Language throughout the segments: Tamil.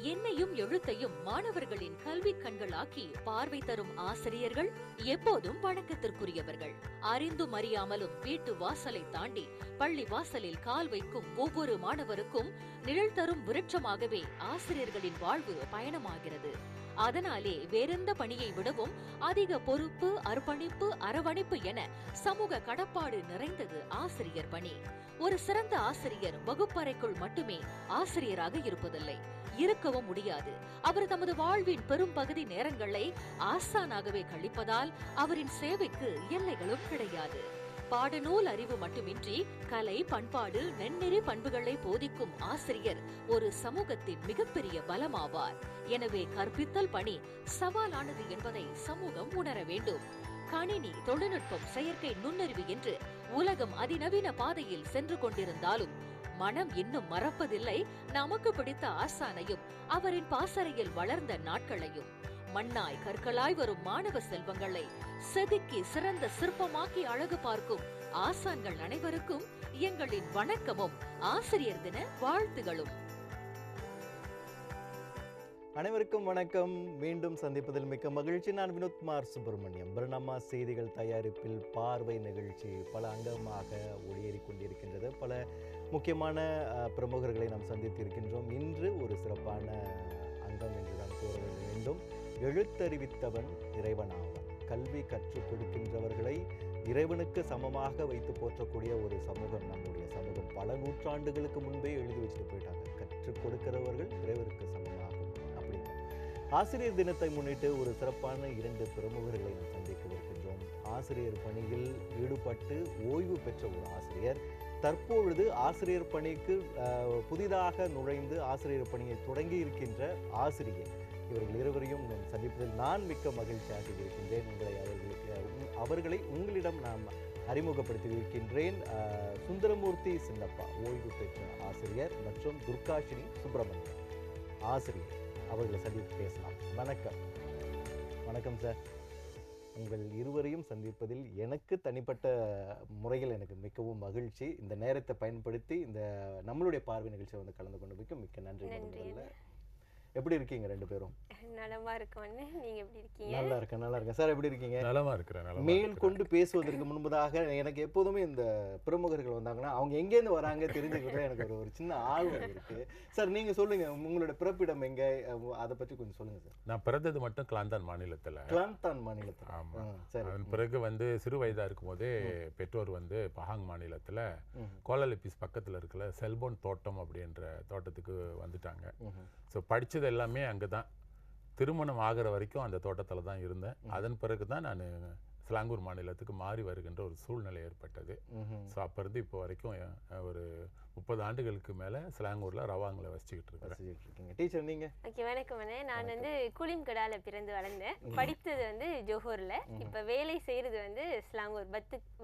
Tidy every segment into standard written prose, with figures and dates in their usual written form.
எண்ணையும் எழுத்தையும் மாணவர்களின் கல்வி கண்களாக்கி பார்வை தரும் ஆசிரியர்கள் எப்போதும் வணக்கத்திற்குரியவர்கள். அறிந்தும் அறியாமலும் வீட்டு வாசலை தாண்டி பள்ளி வாசலில் கால் வைக்கும் ஒவ்வொரு மாணவருக்கும் நிழல் தரும் விருட்சமாகவே ஆசிரியர்களின் வாழ்வு பயணமாகிறது. அதனாலே வேறெந்த பணியை விடவும் அதிக பொறுப்பு, அர்ப்பணிப்பு, அரவணைப்பு என சமூக கடப்பாடு நிறைந்தது ஆசிரியர் பணி. ஒரு சிறந்த ஆசிரியர் வகுப்பறைக்குள் மட்டுமே ஆசிரியராக இருப்பதில்லை, இருக்கவும் முடியாது. அவர் தமது வாழ்வின் பெரும் பகுதி நேரங்களை ஆசானாகவே கழிப்பதால் அவரின் சேவைக்கு எல்லைகளும் கிடையாது. பாடநூல் அறிவு மட்டுமின்றி கலை, பண்பாடு, நெண்ணெறி பண்புகளை போதிக்கும் ஆசிரியர் ஒரு சமூகத்தின் மிகப்பெரிய பலமாவார். எனவே கற்பித்தல் பணி சவாலானது என்பதை சமூகம் உணர வேண்டும். கணினி, தொழில்நுட்பம், செயற்கை நுண்ணறிவு என்று உலகம் அதிநவீன பாதையில் சென்று கொண்டிருந்தாலும் மனம் இன்னும் மறப்பதில்லை நமக்கு பிடித்த ஆசானையும் அவரின் பாசறையில் வளர்ந்த நாட்களையும். மண்ணாய் கற்களாய் வரும் மாணவ செல்வங்களை செதுக்கி சிறந்த சிற்பமாக்கி அழகு பார்க்கும் ஆசான்கள் அனைவருக்கும் எங்களின் வணக்கமும் ஆசிரியர் தின வாழ்த்துகளும். அனைவருக்கும் வணக்கம். மீண்டும் சந்திப்பதில் மிக்க மகிழ்ச்சி. நான் வினோத்குமார் சுப்பிரமணியம். பர்ணமா செய்திகள் தயாரிப்பில் பார்வை நிகழ்ச்சி பல அங்கமாக ஒளியேறி கொண்டிருக்கின்றது. பல முக்கியமான பிரமுகர்களை நாம் சந்தித்து இருக்கின்றோம். இன்று ஒரு சிறப்பான அங்கம் என்றுதான் கூற வேண்டும். எழுத்தறிவித்தவன் இறைவனாவான். கல்வி கற்றுக் கொடுக்கின்றவர்களை இறைவனுக்கு சமமாக வைத்து போற்றக்கூடிய ஒரு சமூகம் நம்முடைய சமூகம். பல நூற்றாண்டுகளுக்கு முன்பே எழுதி வச்சுட்டு போயிட்டாங்க, கற்றுக் கொடுக்கிறவர்கள் இறைவனுக்கு சமமாகும் அப்படின்னு. ஆசிரியர் தினத்தை முன்னிட்டு ஒரு சிறப்பான 2 பிரமுகர்களை நாம் சந்திக்க இருக்கின்றோம். ஆசிரியர் பணியில் ஈடுபட்டு ஓய்வு பெற்ற ஒரு ஆசிரியர், தற்பொழுது ஆசிரியர் பணிக்கு புதிதாக நுழைந்து ஆசிரியர் பணியை தொடங்கி இருக்கின்ற ஆசிரியர். இவர்கள் இருவரையும் சந்திப்பதில் நான் மிக்க மகிழ்ச்சியாக இருக்கின்றேன். அவர்களை உங்களிடம் நான் அறிமுகப்படுத்தி இருக்கின்றேன். சுந்தரமூர்த்தி சின்னப்பா ஓய்வு பெற்ற ஆசிரியர் மற்றும் துர்காஷினி சுப்பிரமணியம் ஆசிரியர். அவர்களை சந்தித்து பேசலாம். வணக்கம். வணக்கம் சார். உங்கள் இருவரையும் சந்திப்பதில் எனக்கு தனிப்பட்ட முறையில் எனக்கு மிகவும் மகிழ்ச்சி. இந்த நேரத்தை பயன்படுத்தி இந்த நம்மளுடைய பார்வை நிகழ்ச்சியை வந்து கலந்து கொண்டு மிக்க நன்றி. எப்படி இருக்கீங்க 2 பேரும்? நலமா இருக்கோம். நீங்க எப்படி இருக்கீங்க? நல்லா இருக்கேன் சார். எப்படி இருக்கீங்க? நலமா இருக்கிறேன். மேல் கொண்டு பேசுவதற்கு முன்பதாக எனக்கு எப்போதுமே இந்த பிரமுகர்கள் வந்தாங்கன்னா அவங்க எங்கேருந்து வராங்க தெரிஞ்சுக்கிட்ட எனக்கு ஒரு சின்ன ஆர்வம் இருக்கு. சார் நீங்க சொல்லுங்க, உங்களோட பிறப்பிடம் எங்க, அதை பற்றி கொஞ்சம் சொல்லுங்க சார். நான் பிறந்தது மட்டும் கிளாந்தான் மாநிலத்தில். கிளாந்தான் மாநிலத்தில். ஆமா. அதன் பிறகு வந்து சிறு வயதா இருக்கும் போதே பெற்றோர் வந்து பஹாங் மாநிலத்துல கோலாலிபிஸ் பக்கத்துல இருக்கிற செல்போன் தோட்டம் அப்படின்ற தோட்டத்துக்கு வந்துட்டாங்க. ஸோ படித்தது எல்லாமே அங்கே தான். திருமணம் ஆகிற வரைக்கும் அந்த தோட்டத்தில் தான் இருந்தேன். அதன் பிறகு தான் நான் சிலாங்கூர் மாநிலத்துக்கு மாறி வருகின்ற ஒரு சூழ்நிலை ஏற்பட்டது. ஸோ அப்போ இருந்து இப்போ வரைக்கும் ஒரு 30 ஆண்டுகளுக்கு மேலே சிலாங்கூரில் ரவாங்கில் வசிச்சுக்கிட்டு இருக்கேன். டீச்சர் நீங்கள்? ஓகே, வணக்கம். நான் வந்து குளிம்கடாவில் பிறந்து வளர்ந்தேன். படித்தது வந்து ஜோஹூரில். இப்போ வேலை செய்கிறது வந்து சிலாங்கூர்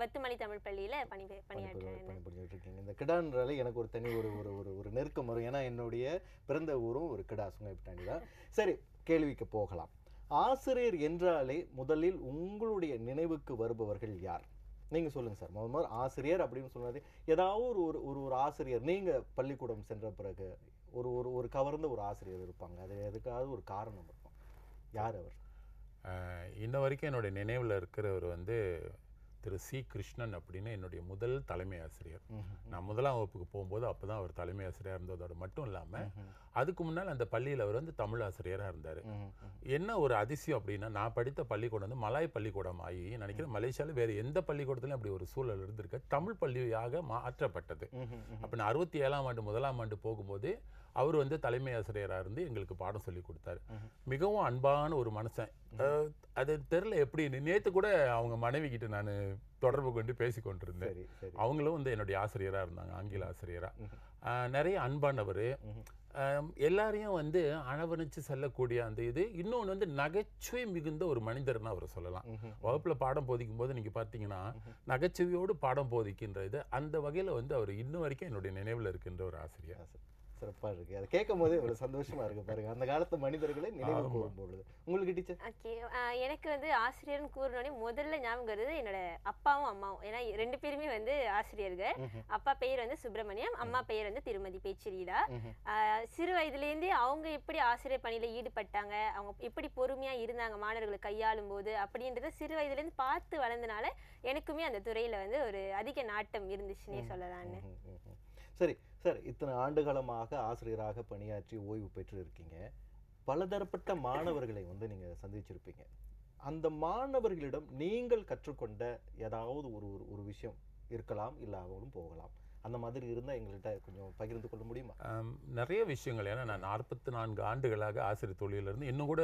பத்துமணி தமிழ் பள்ளியில் பணியாற்றுறேன். இந்த கிடான்றாலே எனக்கு ஒரு தனி ஒரு நெருக்கம் வரும். ஏன்னா என்னுடைய பிறந்த ஊரும் ஒரு கிடா, சுங்கைப்பட்டாணி தான். சரி, கேள்விக்கு போகலாம். ஆசிரியர் என்றாலே முதலில் உங்களுடைய நினைவுக்கு வருபவர்கள் யார்? நீங்க சொல்லுங்க சார். முதல் ஆசிரியர் அப்படின்னு சொன்னது ஏதாவது ஒரு ஆசிரியர் நீங்க பள்ளிக்கூடம் சென்ற பிறகு ஒரு கவர்ந்த ஒரு ஆசிரியர் இருப்பாங்க. அது எதுக்காவது ஒரு காரணம் இருக்கும். யார் அவர்? இன்ன வரைக்கும் என்னுடைய நினைவில் இருக்கிறவர் வந்து திரு சி கிருஷ்ணன் அப்படின்னு என்னுடைய முதல் தலைமை ஆசிரியர். நான் 1ஆம் வகுப்புக்கு போகும்போது அப்போ தான் அவர் தலைமை ஆசிரியராக இருந்ததோடு மட்டும் இல்லாமல் அதுக்கு முன்னால் அந்த பள்ளியில் அவர் வந்து தமிழ் ஆசிரியராக இருந்தார். என்ன ஒரு அதிசயம் அப்படின்னா, நான் படித்த பள்ளிக்கூடம் வந்து மலாய் பள்ளிக்கூடம் ஆகி நினைக்கிறேன் மலேசியாவில் வேறு எந்த பள்ளிக்கூடத்துலையும் அப்படி ஒரு சூழல் இருந்திருக்க தமிழ் பள்ளியாக மாற்றப்பட்டது. அப்போ நான் 67ஆம் ஆண்டு 1ஆம் ஆண்டு போகும்போது அவர் வந்து தலைமை ஆசிரியராக இருந்து எங்களுக்கு பாடம் சொல்லி கொடுத்தாரு. மிகவும் அன்பான ஒரு மனுஷன். அது தெரியல எப்படி, நேற்று கூட அவங்க மனைவி கிட்ட நான் தொடர்பு கொண்டு பேசி கொண்டிருந்தேன். அவங்களும் வந்து என்னுடைய ஆசிரியராக இருந்தாங்க, ஆங்கில ஆசிரியராக. நிறைய அன்பானவர், எல்லாரையும் வந்து அணவணிச்சு செல்லக்கூடிய அந்த இது. இன்னொன்று வந்து நகைச்சுவை மிகுந்த ஒரு மனிதர்னு அவர் சொல்லலாம். வகுப்பில் பாடம் போதிக்கும் போது நீங்கள் பார்த்தீங்கன்னா நகைச்சுவையோடு பாடம் போதிக்கின்ற இது, அந்த வகையில் வந்து அவர் இன்னும் வரைக்கும் என்னுடைய நினைவில் இருக்கின்ற ஒரு ஆசிரியர். சிறப்பா இருக்கு. அதை கேட்கும் போதே ஒரு சந்தோஷமா இருக்கு பாருங்க, அந்த காலத்து மனிதர்களை நினைவு கூறும் பொழுது. உங்களுக்கு டீச்சர்? ஓகே, எனக்கு வந்து ஆசிரியர்னு கூறினோடனே முதல்ல ஞாபகம் வருது என்னோட அப்பாவும் அம்மாவும். ஏன்னா 2 பேருமே வந்து ஆசிரியர்கள். அப்பா பெயர் வந்து சுப்பிரமணியம், அம்மா பெயர் வந்து திருமதி பேச்சிரீடா. சிறு வயதுலேருந்தே அவங்க எப்படி ஆசிரியர் பணியில் ஈடுபட்டாங்க, அவங்க எப்படி பொறுமையாக இருந்தாங்க மாணவர்களை கையாளும் போது அப்படின்றத சிறு வயதுலேருந்து பார்த்து வளர்ந்தனால எனக்குமே அந்த துறையில் வந்து ஒரு அதிக நாட்டம் இருந்துச்சுன்னே சொல்லலான்னு. சரி சார், இத்தனை ஆண்டுகாலமாக ஆசிரியராக பணியாற்றி ஓய்வு பெற்று இருக்கீங்க. பலதரப்பட்ட மாணவர்களை வந்து நீங்க சந்திச்சிருப்பீங்க. அந்த மாணவர்களிடம் நீங்கள் கற்றுக்கொண்ட ஏதாவது ஒரு விஷயம் இருக்கலாம், இல்லாமலும் போகலாம். அந்த மாதிரி இருந்தால் எங்கள்கிட்ட கொஞ்சம் பகிர்ந்து கொள்ள முடியுமா? நிறைய விஷயங்கள். ஏன்னா நான் 44 ஆண்டுகளாக ஆசிரியர் தொழிலிருந்து இன்னும் கூட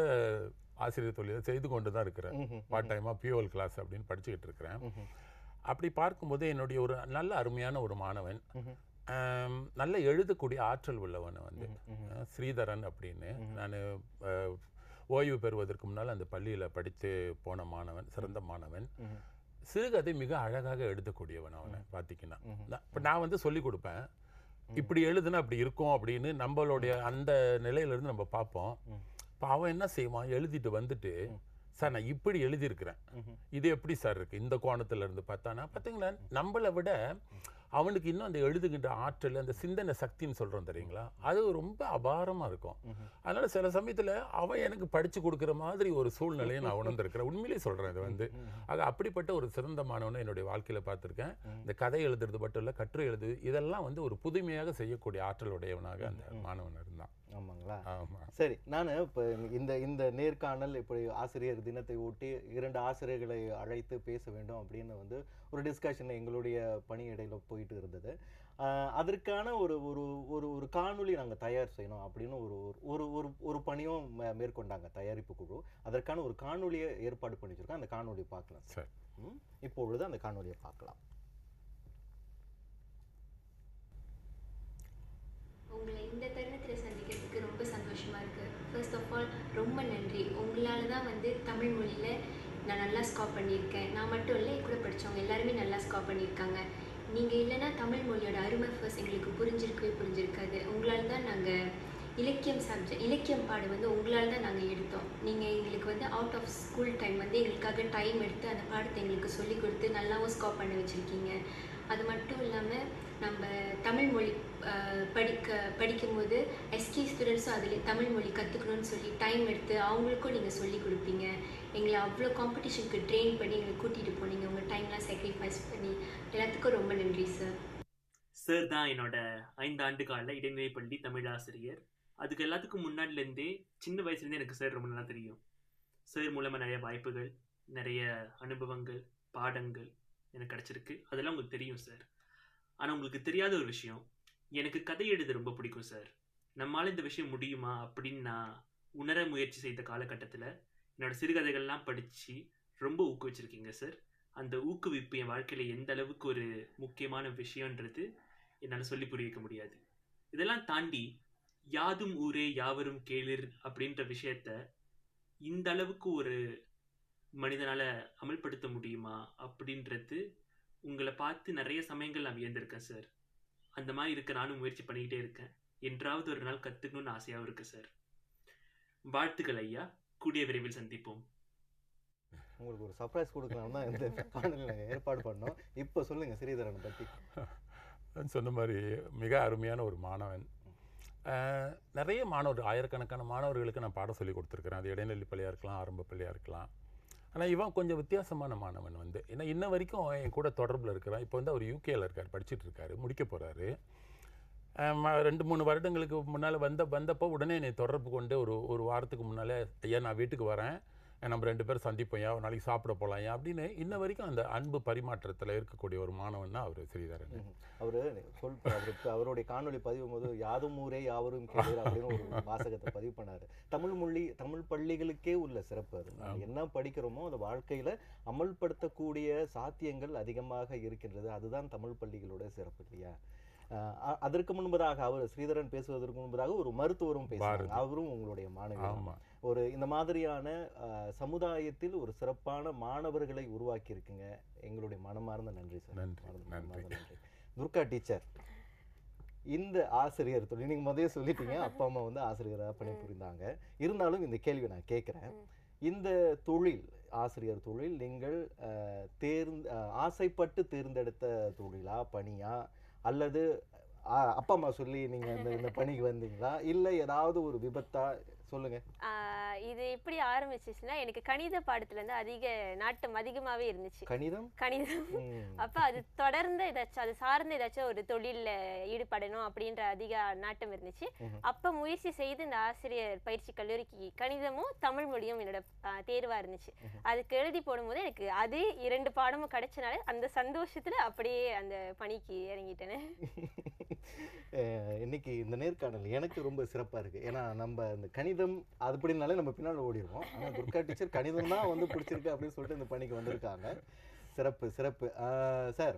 ஆசிரியர் தொழிலை செய்து கொண்டு தான் இருக்கிறேன். பார்ட் டைமாக பியூஎல் கிளாஸ் அப்படின்னு படிச்சுக்கிட்டு இருக்கிறேன். அப்படி பார்க்கும்போது என்னுடைய ஒரு நல்ல அருமையான ஒரு மாணவன், நல்ல எழுதக்கூடிய ஆற்றல் உள்ளவன் வந்து ஸ்ரீதரன் அப்படின்னு. நான் ஓய்வு பெறுவதற்கு முன்னால் அந்த பள்ளியில் படித்து போன மாணவன், சிறந்த மாணவன். சிறுகதை மிக அழகாக எழுதக்கூடியவன் அவனை பார்த்தீங்கன்னா. இப்போ நான் வந்து சொல்லிக் கொடுப்பேன், இப்படி எழுதுனா அப்படி இருக்கும் அப்படின்னு. நம்மளுடைய அந்த நிலையிலேருந்து நம்ம பார்ப்போம். இப்போ அவன் என்ன செய்வான், எழுதிட்டு வந்துட்டு, சார் நான் இப்படி எழுதியிருக்கிறேன், இது எப்படி சார் இருக்குது இந்த கோணத்தில் இருந்து பார்த்தானா. பார்த்தீங்களா, நம்மளை விட அவனுக்கு இன்னும் அந்த எழுதுகின்ற ஆற்றல், அந்த சிந்தனை சக்தின்னு சொல்கிறோம் தெரியுங்களா, அது ரொம்ப அபாரமாக இருக்கும். அதனால் சில சமயத்தில் அவன் எனக்கு படித்து கொடுக்குற மாதிரி ஒரு சூழ்நிலையை நான் உணர்ந்திருக்கிறேன். உண்மையிலேயே சொல்கிறேன் இது வந்து. ஆக அப்படிப்பட்ட ஒரு சிறந்த மாணவனை என்னுடைய வாழ்க்கையில் பார்த்துருக்கேன். இந்த கதை எழுதுறது மட்டும் இல்லை, கட்டுரை எழுது, இதெல்லாம் வந்து ஒரு புதுமையாக செய்யக்கூடிய ஆற்றல் உடையவனாக அந்த மாணவன் இருந்தான். ஆமாங்களா? ஆமாம். சரி, நான் இப்போ இந்த நேர்காணல் இப்படி ஆசிரியர் தினத்தை ஒட்டி 2 ஆசிரியர்களை அழைத்து பேச வேண்டும் அப்படின்னு வந்து ஒரு டிஸ்கஷன் எங்களுடைய பணியிடையில் போயிட்டு இருந்தது. அதற்கான ஒரு ஒரு ஒரு ஒரு காணொலி நாங்கள் தயார் செய்யணும் அப்படின்னு ஒரு பணியும் மேற்கொண்டாங்க தயாரிப்பு குழு. அதற்கான ஒரு காணொலியை ஏற்பாடு பண்ணி வச்சிருக்கோம். அந்த காணொலியை பார்க்கலாம் சார். இப்பொழுது அந்த காணொலியை பார்க்கலாம். உங்களை இந்த தருணத்தில் சந்திக்கிறதுக்கு ரொம்ப சந்தோஷமாக இருக்குது. ஃபர்ஸ்ட் ஆஃப் ஆல் ரொம்ப நன்றி. உங்களால் தான் வந்து தமிழ் மொழியில் நான் நல்லா ஸ்கார் பண்ணியிருக்கேன். நான் மட்டும் இல்லை, கூட படித்தவங்க எல்லாருமே நல்லா ஸ்கார் பண்ணியிருக்காங்க. நீங்கள் இல்லைன்னா தமிழ் மொழியோட அருமை ஃபர்ஸ்ட் எங்களுக்கு புரிஞ்சிருக்காது. உங்களால் தான் நாங்கள் இலக்கியம் பாடு வந்து உங்களால் தான் நாங்கள் எடுத்தோம். நீங்கள் எங்களுக்கு வந்து அவுட் ஆஃப் ஸ்கூல் டைம் வந்து எங்களுக்காக டைம் எடுத்து அந்த பாடத்தை எங்களுக்கு சொல்லிக் கொடுத்து நல்லாவும் ஸ்கார் பண்ண வச்சுருக்கீங்க. அது மட்டும் இல்லாமல் நம்ம தமிழ் மொழி படிக்கும்போது எஸ்கே ஸ்டூடெண்ட்ஸும் அதில் தமிழ் மொழி கற்றுக்கணும்னு சொல்லி டைம் எடுத்து அவங்களுக்கும் நீங்கள் சொல்லிக் கொடுப்பீங்க. எங்களை அவ்வளோ காம்படிஷனுக்கு ட்ரெயின் பண்ணி எங்களை கூட்டிகிட்டு போனீங்க. உங்கள் டைம்லாம் சாக்ரிஃபைஸ் பண்ணி எல்லாத்துக்கும் ரொம்ப நன்றி சார். சார் தான் என்னோட 5 ஆண்டு கால இடைநிலைப்பள்ளி தமிழ் ஆசிரியர். அதுக்கு எல்லாத்துக்கும் முன்னாடிலேருந்தே சின்ன வயசுலேருந்தே எனக்கு சார் ரொம்ப நல்லா தெரியும். சார் மூலமாக நிறைய வாய்ப்புகள், நிறைய அனுபவங்கள், பாடங்கள் எனக்கு கிடச்சிருக்கு. அதெல்லாம் உங்களுக்கு தெரியும் சார். ஆனால் உங்களுக்கு தெரியாத ஒரு விஷயம், எனக்கு கதை எழுத ரொம்ப பிடிக்கும் சார். நம்மளால் இந்த விஷயம் முடியுமா அப்படின்னு நான் உணர முயற்சி செய்த காலகட்டத்தில் என்னோடய சிறுகதைகள்லாம் படித்து ரொம்ப ஊக்குவிச்சிருக்கீங்க சார். அந்த ஊக்குவிப்பு என் வாழ்க்கையில் எந்த அளவுக்கு ஒரு முக்கியமான விஷயன்றது என்னால் சொல்லி புரிய வைக்க முடியாது. இதெல்லாம் தாண்டி யாதும் ஊரே யாவரும் கேளிர் அப்படின்ற விஷயத்த இந்த அளவுக்கு ஒரு மனிதனால் அமல்படுத்த முடியுமா அப்படின்றது உங்களை பார்த்து நிறைய சமயங்கள் நான் வியந்திருக்கேன் சார். அந்த மாதிரி இருக்க நானும் முயற்சி பண்ணிக்கிட்டே இருக்கேன். என்றாவது ஒரு நாள் கற்றுக்கணும்னு ஆசையாகவும் இருக்குது சார். வாழ்த்துக்கள் ஐயா, கூடிய விரைவில் சந்திப்போம். உங்களுக்கு ஒரு சர்ப்ரைஸ் கொடுக்கலாம் தான் இந்த பாடல் நாங்கள் ஏற்பாடு பண்ணோம். இப்போ சொல்லுங்கள் ஸ்ரீதரனை பற்றி. சொன்ன மாதிரி மிக அருமையான ஒரு மாணவன். நிறைய மாணவர், ஆயிரக்கணக்கான மாணவர்களுக்கு நான் பாடம் சொல்லி கொடுத்துருக்குறேன். அது இடைநிலை பள்ளியாக இருக்கலாம், ஆரம்ப பள்ளியாக இருக்கலாம். ஆனால் இவன் கொஞ்சம் வித்தியாசமான மாணவன் வந்து. ஏன்னா இன்ன வரைக்கும் என் கூட தொடர்பில் இருக்கிறான். இப்போ வந்து அவர் யூகேயில் இருக்கார், படிச்சுட்டு இருக்காரு, முடிக்க போகிறாரு. 2-3 வருடங்களுக்கு முன்னால் வந்தப்போ உடனே என்னை தொடர்பு கொண்டு ஒரு வாரத்துக்கு முன்னால், ஐயா நான் வீட்டுக்கு வரேன், நம்ம 2 பேரும் சந்திப்போம், ஒரு நாளைக்கு சாப்பிட போகலாம் அப்படின்னு இன்ன வரைக்கும் அந்த அன்பு பரிமாற்றத்தில் இருக்கக்கூடிய ஒரு மாணவன் தான் அவர் ஸ்ரீதரன். அவருடைய காணொலி பதிவும் போது யாதும் ஊரே யாவரும் கேளிர் அப்படின்னு ஒரு வாசகத்தை பதிவு பண்ணாரு. தமிழ் பள்ளிகளுக்கே உள்ள சிறப்பு அது. என்ன படிக்கிறோமோ அந்த வாழ்க்கையில அமல்படுத்தக்கூடிய சாத்தியங்கள் அதிகமாக இருக்கின்றது. அதுதான் தமிழ் பள்ளிகளோட சிறப்பு இல்லையா? அதற்கு முன்பதாக அவர் ஸ்ரீதரன் பேசுவதற்கு முன்பதாக ஒரு மருத்துவரும் பேசுவார். அவரும் உங்களுடைய மாணவி. ஒரு இந்த மாதிரியான சமுதாயத்தில் ஒரு சிறப்பான மாணவர்களை உருவாக்கி இருக்குங்க. எங்களுடைய மனமார்ந்த நன்றி சார். நன்றி. துர்கா டீச்சர், இந்த ஆசிரியர் தொழில் நீங்கள் முதல்ல சொல்லிட்டீங்க, அப்பா அம்மா வந்து ஆசிரியராக பணிபுரிந்தாங்க. இருந்தாலும் இந்த கேள்வி நான் கேட்குறேன். இந்த தொழில், ஆசிரியர் தொழில், நீங்கள் ஆசைப்பட்டு தேர்ந்தெடுத்த தொழிலா, பணியா, அல்லது அப்பா அம்மா சொல்லி நீங்கள் இந்த பணிக்கு வந்தீங்களா, இல்லை ஏதாவது ஒரு விபத்தா? சொல்லுங்க. இது எப்படி ஆரம்பிச்சிச்சுன்னா, எனக்கு கணித பாடத்துல இருந்து அதிக நாட்டம் அதிகமாவே இருந்துச்சு. கணிதம். அப்ப அது தொடர்ந்து ஏதாச்சும் அது சார்ந்த ஏதாச்சும் ஒரு தொழில்ல ஈடுபடணும் அப்படின்ற அதிக நாட்டம் இருந்துச்சு. அப்ப முயற்சி செய்து இந்த ஆசிரியர் பயிற்சி கல்லூரிக்கு கணிதமும் தமிழ் மொழியும் என்னோட தேர்வா இருந்துச்சு. அதுக்கு எழுதி போடும்போது எனக்கு அது 2 பாடமும் கிடைச்சனால அந்த சந்தோஷத்துல அப்படியே அந்த பணிக்கு இறங்கிட்டேன். இன்னைக்கு இந்த நேர்காணல் எனக்கு ரொம்ப சிறப்பா இருக்கு. ஏன்னா நம்ம இந்த கணிதம் அப்படின்னாலே நம்ம பின்னால் ஓடிடுவோம். ஆனால் துர்கா டீச்சர் கணிதம் தான் வந்து பிடிச்சிருக்கு அப்படின்னு சொல்லிட்டு இந்த பணிக்கு வந்திருக்காங்க. சிறப்பு சிறப்பு. சார்,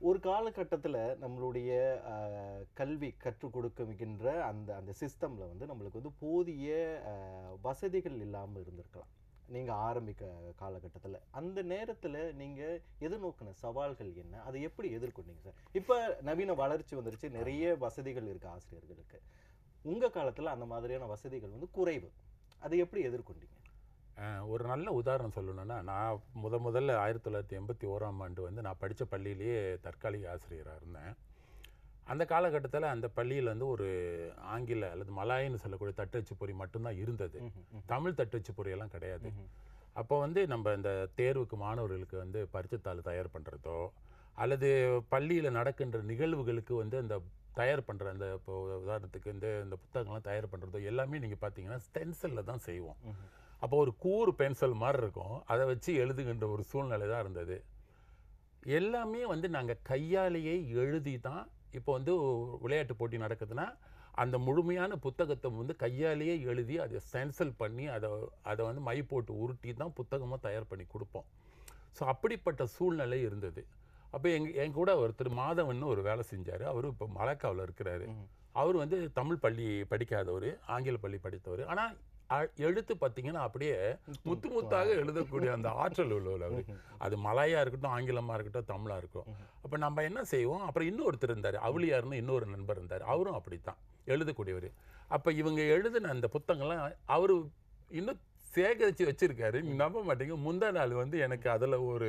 ஒரு காலகட்டத்தில் நம்மளுடைய கல்வி கற்றுக் கொடுக்கின்ற அந்த சிஸ்டமில் வந்து நம்மளுக்கு வந்து போதிய வசதிகள் இல்லாமல் இருந்திருக்கலாம். நீங்கள் ஆரம்பிக்க காலகட்டத்தில் அந்த நேரத்தில் நீங்கள் எதிர்நோக்கின சவால்கள் என்ன, அதை எப்படி எதிர்கொண்டீங்க சார்? இப்போ நவீன வளர்ச்சி வந்துருச்சு, நிறைய வசதிகள் இருக்குது ஆசிரியர்களுக்கு. உங்கள் காலத்தில் அந்த மாதிரியான வசதிகள் வந்து குறைவு. அதை எப்படி எதிர்கொண்டீங்க? ஒரு நல்ல உதாரணம் சொல்லணும்னா, நான் முதல்ல 1981ஆம் ஆண்டு வந்து நான் படித்த பள்ளியிலேயே தற்காலிக ஆசிரியராக இருந்தேன். அந்த காலகட்டத்தில் அந்த பள்ளியில் வந்து ஒரு ஆங்கில அல்லது மலாயின்னு சொல்லக்கூடிய தட்டச்சு பொறி மட்டும்தான் இருந்தது. தமிழ் தட்டச்சு பொறியெல்லாம் கிடையாது. அப்போ வந்து நம்ம இந்த தேர்வுக்கு மாணவர்களுக்கு வந்து பரீட்சைத்தாள் தயார் பண்ணுறதோ, அல்லது பள்ளியில் நடக்கின்ற நிகழ்வுகளுக்கு வந்து அந்த தயார் பண்ணுற அந்த இப்போ உதாரணத்துக்கு இந்த புத்தகங்கள்லாம் தயார் பண்ணுறதோ எல்லாமே நீங்கள் பார்த்தீங்கன்னா ஸ்டென்சிலில் தான் செய்வோம். அப்போ ஒரு கூறு பென்சில் மாதிரி இருக்கும், அதை வச்சு எழுதுகின்ற ஒரு சூழ்நிலை தான் இருந்தது. எல்லாமே வந்து நாங்கள் கையாலேயே எழுதி தான். இப்போ வந்து விளையாட்டு போட்டி நடக்குதுன்னா அந்த முழுமையான புத்தகத்தை வந்து கையாலேயே எழுதி அதை ஸ்டென்சில் பண்ணி அதை வந்து மை போட்டு உருட்டி தான் புத்தகமாக தயார் பண்ணி கொடுப்போம். ஸோ அப்படிப்பட்ட சூழ்நிலை இருந்தது. அப்போ என் கூட ஒருத்தர் மாதவன்னு ஒரு வேலை செஞ்சார். அவர் இப்போ மலக்காவில் இருக்கிறாரு. அவர் வந்து தமிழ் பள்ளி படிக்காதவர், ஆங்கில பள்ளி படித்தவர். ஆனால் எழுத்து பார்த்தீங்கன்னா அப்படியே முத்து முத்தாக எழுதக்கூடிய அந்த ஆற்றல் உள்ளவர் அவர். அது மலாயா இருக்கட்டும், ஆங்கிலமாக இருக்கட்டும், தமிழாக இருக்கும். அப்போ நம்ம என்ன செய்வோம், அப்புறம் இன்னொருத்தர் இருந்தார், அவளியார்னு இன்னொரு நண்பர் இருந்தார். அவரும் அப்படித்தான் எழுதக்கூடியவர். அப்போ இவங்க எழுதின அந்த புத்தகங்கள்லாம் அவர் இன்னும் சேகரித்து வச்சிருக்காரு. நீங்கள் நம்ப மாட்டீங்க, முந்தா நாள் வந்து எனக்கு அதில் ஒரு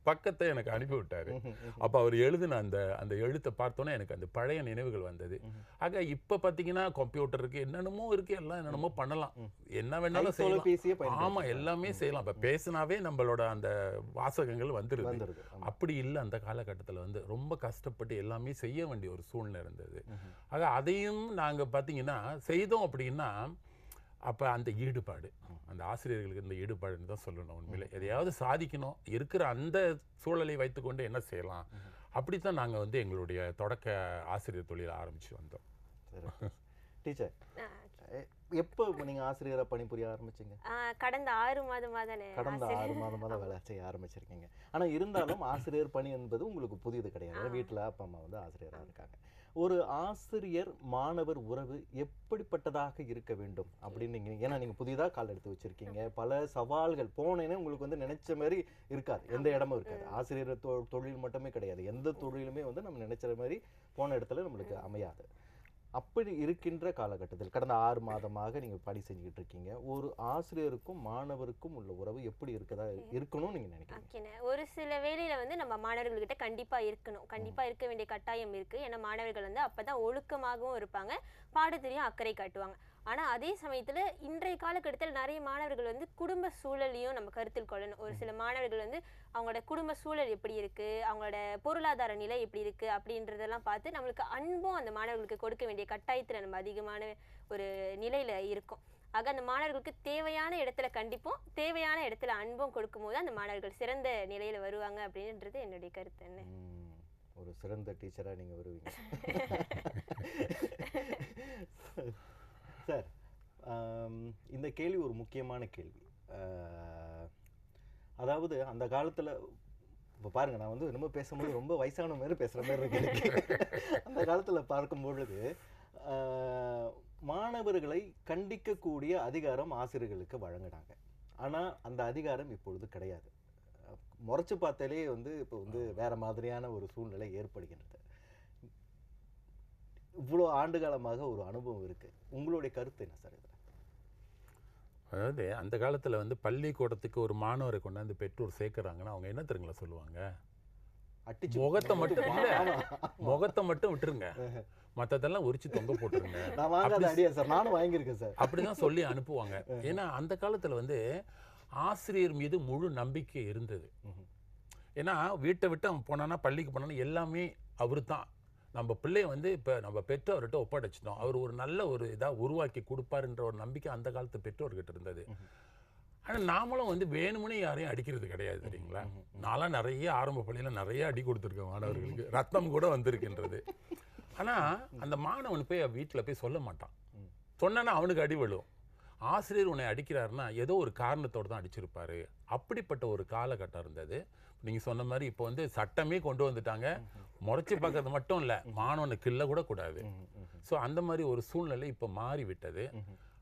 பக்கத்தை எனக்கு அனுப்பி விட்டார். அப்போ அவர் எழுதின அந்த எழுத்தை பார்த்தோன்னே எனக்கு அந்த பழைய நினைவுகள் வந்தது. ஆக இப்போ பார்த்தீங்கன்னா கம்ப்யூட்டர் இருக்குது, என்னென்னமோ இருக்குது, எல்லாம் என்னென்னமோ பண்ணலாம், என்ன வேணாலும் செய்யலாம். ஆமாம், எல்லாமே செய்யலாம். இப்போ பேசினாவே நம்மளோட அந்த வாசகங்கள் வந்துடுது. அப்படி இல்லை, அந்த காலகட்டத்தில் வந்து ரொம்ப கஷ்டப்பட்டு எல்லாமே செய்ய வேண்டிய ஒரு சூழ்நிலை இருந்தது. ஆக அதையும் நாங்கள் பார்த்தீங்கன்னா செய்தோம். அப்படின்னா அப்போ அந்த ஈடுபாடு, அந்த ஆசிரியர்களுக்கு இந்த ஈடுபாடுன்னு தான் சொல்லணும். உண்மையிலே எதையாவது சாதிக்கணும், இருக்கிற அந்த சூழலை வைத்துக்கொண்டு என்ன செய்யலாம், அப்படித்தான் நாங்கள் வந்து எங்களுடைய தொடக்க ஆசிரியர் தொழிலை ஆரம்பித்து வந்தோம். டீச்சர், எப்போ நீங்கள் ஆசிரியராக பணிபுரிய ஆரம்பிச்சிங்க? கடந்த 6 மாதமாக தானே. கடந்த 6 மாதமாக தான் வேலை செய்ய ஆரம்பிச்சிருக்கீங்க. ஆனால் இருந்தாலும் ஆசிரியர் பணி என்பது உங்களுக்கு புதியது கிடையாது. வீட்டில் அப்பா அம்மா வந்து ஆசிரியராக இருக்காங்க. ஒரு ஆசிரியர் மாணவர் உறவு எப்படிப்பட்டதாக இருக்க வேண்டும் அப்படின்னு நீங்கள், ஏன்னா நீங்கள் புதிதாக கால் எடுத்து வச்சுருக்கீங்க, பல சவால்கள் போனேன்னு உங்களுக்கு வந்து நினைச்ச மாதிரி இருக்காது, எந்த இடமும் இருக்காது. ஆசிரியர் தொழில் மட்டுமே கிடையாது, எந்த தொழிலுமே வந்து நம்ம நினைச்ச மாதிரி போன இடத்துல நம்மளுக்கு அமையாது. அப்படி இருக்கின்ற காலகட்டத்தில் கடந்த 6 மாதமாக நீங்கள் பணி செஞ்சுக்கிட்டு இருக்கீங்க. ஒரு ஆசிரியருக்கும் மாணவருக்கும் உள்ள உறவு எப்படி இருக்கணும்னு நீங்கள் நினைக்கிறீங்க? ஒரு சில வேளையில வந்து நம்ம மாணவர்கள்கிட்ட கண்டிப்பாக இருக்க வேண்டிய கட்டாயம் இருக்குது. ஏன்னா மாணவர்கள் வந்து அப்போ தான் ஒழுக்கமாகவும் இருப்பாங்க, பாடத்திலையும் அக்கறை காட்டுவாங்க. ஆனால் அதே சமயத்தில் இன்றைய காலகட்டத்தில் நிறைய மாணவர்கள் வந்து குடும்ப சூழலையும் நம்ம கருத்தில் கொள்ளணும். ஒரு சில மாணவர்கள் வந்து அவங்களோட குடும்ப சூழல் எப்படி இருக்குது, அவங்களோட பொருளாதார நிலை எப்படி இருக்குது அப்படின்றதெல்லாம் பார்த்து நம்மளுக்கு அன்பும் அந்த மாணவர்களுக்கு கொடுக்க வேண்டிய கட்டாயத்தில் நம்ம அதிகமான ஒரு நிலையில் இருக்கும். ஆக அந்த மாணவர்களுக்கு தேவையான இடத்துல கண்டிப்பும் தேவையான இடத்துல அன்பும் கொடுக்கும்போது அந்த மாணவர்கள் சிறந்த நிலையில் வருவாங்க அப்படின்றது என்னுடைய கருத்து. என்ன ஒரு சிறந்த டீச்சராக நீங்கள் வருவீங்க சார். இந்த கேள்வி ஒரு முக்கியமான கேள்வி. அதாவது அந்த காலத்தில் இப்போ பாருங்கள், நான் வந்து என்னமோ பேசும்போது ரொம்ப வயசான மாதிரி பேசுகிற மாதிரி இருக்கு. அந்த காலத்தில் பார்க்கும் பொழுது மாணவர்களை கண்டிக்கக்கூடிய அதிகாரம் ஆசிரியர்களுக்கு வழங்கினாங்க. ஆனால் அந்த அதிகாரம் இப்பொழுது கிடையாது. முறைச்சு பார்த்தாலே வந்து இப்போ வந்து வேறு மாதிரியான ஒரு சூழ்நிலை ஏற்படுகின்றது. இவ்வளோ ஆண்டு காலமாக ஒரு அனுபவம் இருக்கு, உங்களுடைய கருத்து என்ன சார் இதில்? அதாவது அந்த காலத்தில் வந்து பள்ளிக்கூடத்துக்கு ஒரு மாணவரை கொண்டாந்து பெற்றோர் சேர்க்குறாங்கன்னா அவங்க என்ன தெரியுங்களா சொல்லுவாங்க? அட்டிச்சு முகத்தை மட்டும் இல்லை, முகத்தை மட்டும் விட்டுருங்க, மற்றதெல்லாம் உரிச்சு தொங்க போட்டுருங்க. நான் வாங்காத அடியா சார், நானும் வாங்கியிருக்கேன் சார். அப்படிதான் சொல்லி அனுப்புவாங்க. ஏன்னா அந்த காலத்தில் வந்து ஆசிரியர் மீது முழு நம்பிக்கை இருந்தது. ஏன்னா வீட்டை விட்டு அவன் போனான்னா, பள்ளிக்கு போனான்னா எல்லாமே அவரு தான். நம்ம பிள்ளைய வந்து இப்போ நம்ம பெற்றோர்கிட்ட ஒப்படைச்சிட்டோம், அவர் ஒரு நல்ல ஒரு இதாக உருவாக்கி கொடுப்பாருன்ற ஒரு நம்பிக்கை அந்த காலத்து பெற்றோர்கிட்ட இருந்தது. ஆனால் நாமளும் வந்து வேணும்னே யாரையும் அடிக்கிறது கிடையாது தெரியுங்களா. நான்லாம் நிறைய ஆரம்ப பள்ளியில் நிறைய அடி கொடுத்துருக்கேன் மாணவர்களுக்கு, ரத்தம் கூட வந்திருக்கின்றது. ஆனால் அந்த மாணவன் போய் வீட்டில் போய் சொல்ல மாட்டான். சொன்னான்னா அவனுக்கு அடி விழும். ஆசிரியர் உன்னை அடிக்கிறாருன்னா ஏதோ ஒரு காரணத்தோடு தான் அடிச்சிருப்பாரு. அப்படிப்பட்ட ஒரு காலகட்டம் இருந்தது. நீங்கள் சொன்ன மாதிரி இப்போ வந்து சட்டமே கொண்டு வந்துட்டாங்க. முறைச்சி பார்க்கறது மட்டும் இல்லை, மாணவனை கிள்ள கூட கூடாது. ஸோ அந்த மாதிரி ஒரு சூழ்நிலை இப்போ மாறிவிட்டது.